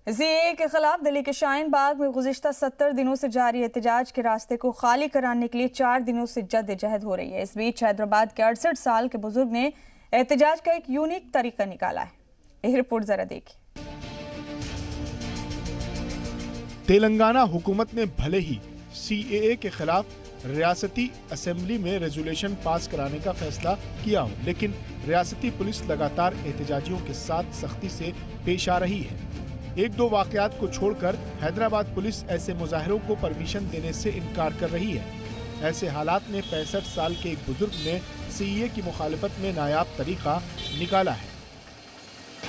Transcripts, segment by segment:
CAA के खिलाफ दिल्ली के शाहीन बाग में गुज़िश्ता 70 दिनों से जारी एहतजाज के रास्ते को खाली कराने के लिए 4 दिनों से जद्दोजहद हो रही है। इस बीच हैदराबाद के 68 साल के बुजुर्ग ने एहतजाज का एक यूनिक तरीका निकाला है। यह रिपोर्ट जरा देखिए। तेलंगाना हुकूमत ने भले ही सीएए के खिलाफ रियासती असेंबली में रेजोल्यूशन पास कराने का फैसला किया हो, लेकिन रियासती पुलिस लगातार एहतजाजियों के साथ सख्ती से पेश आ रही है। एक दो वाकयात को छोड़कर हैदराबाद पुलिस ऐसे मुजाहिरों को परमिशन देने से इनकार कर रही है। ऐसे हालात में 65 साल के एक बुजुर्ग ने सीएए की मुखालिफत में नायाब तरीका निकाला है।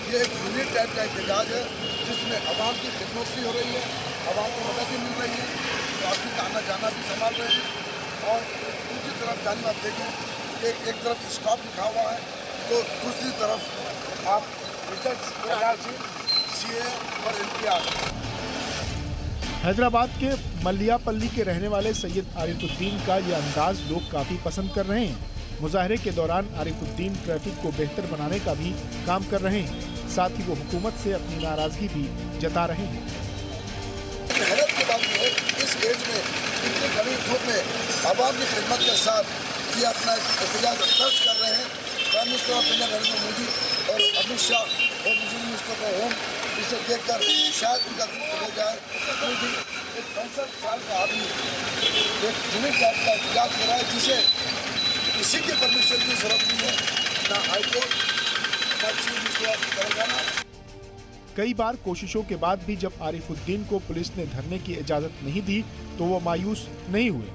ये एक यूनिक टाइप का एहतजाज है जिसमें आवाम की खिदमत भी हो रही है, आवाम को मदद भी मिल रही है, ट्रैफिक आना जाना भी संभाल रहे हैं। और दूसरी तरफ जाने आप देखें एक तरफ स्टॉप लिखा हुआ है तो दूसरी तरफ आप रिजल्ट और एनपीआर। हैदराबाद के मल्लियापल्ली के रहने वाले सैयद आरिफुद्दीन का ये अंदाज लोग काफी पसंद कर रहे हैं। मुजाहरे के दौरान आरिफुद्दीन ट्रैफिक को बेहतर बनाने का भी काम कर रहे हैं, साथ ही वो हुकूमत से अपनी नाराजगी भी जता रहे हैं। हैरत की बात है इस एज में इतनी बड़ी धूप में आवाम की खिदमत के साथ ये अपना एहतजाज दर्ज कर रहे हैं। Prime minister of India Narendra Modi और अमित शाह और मुस्लिम मिनिस्टर का होम इसे देखकर शायद उनका दिल बदल जाए। एक 65 साल का आदमी एक यूनिक टाइप का एहतजाज कर रहा है जिसे किसी के परमिशन की जरूरत नहीं है, ना हाईकोर्ट ना चीफ मिनिस्टर ऑफ तेलंगाना। कई बार कोशिशों के बाद भी जब आरिफुद्दीन को पुलिस ने धरने की इजाजत नहीं दी तो वो मायूस नहीं हुए।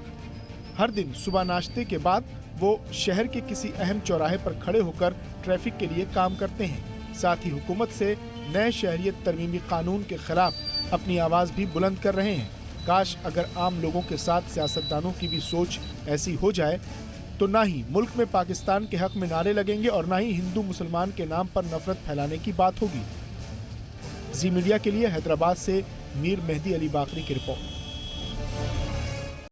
हर दिन सुबह नाश्ते के बाद वो शहर के किसी अहम चौराहे पर खड़े होकर ट्रैफिक के लिए काम करते हैं। साथ ही हुकूमत से नए शहरियत तरमीमी कानून के खिलाफ अपनी आवाज भी बुलंद कर रहे हैं। काश अगर आम लोगों के साथ सियासतदानों की भी सोच ऐसी हो जाए तो ना ही मुल्क में पाकिस्तान के हक में नारे लगेंगे और ना ही हिंदू मुसलमान के नाम पर नफरत फैलाने की बात होगी। जी मीडिया के लिए हैदराबाद से मीर मेहदी अली बाकरी की रिपोर्ट।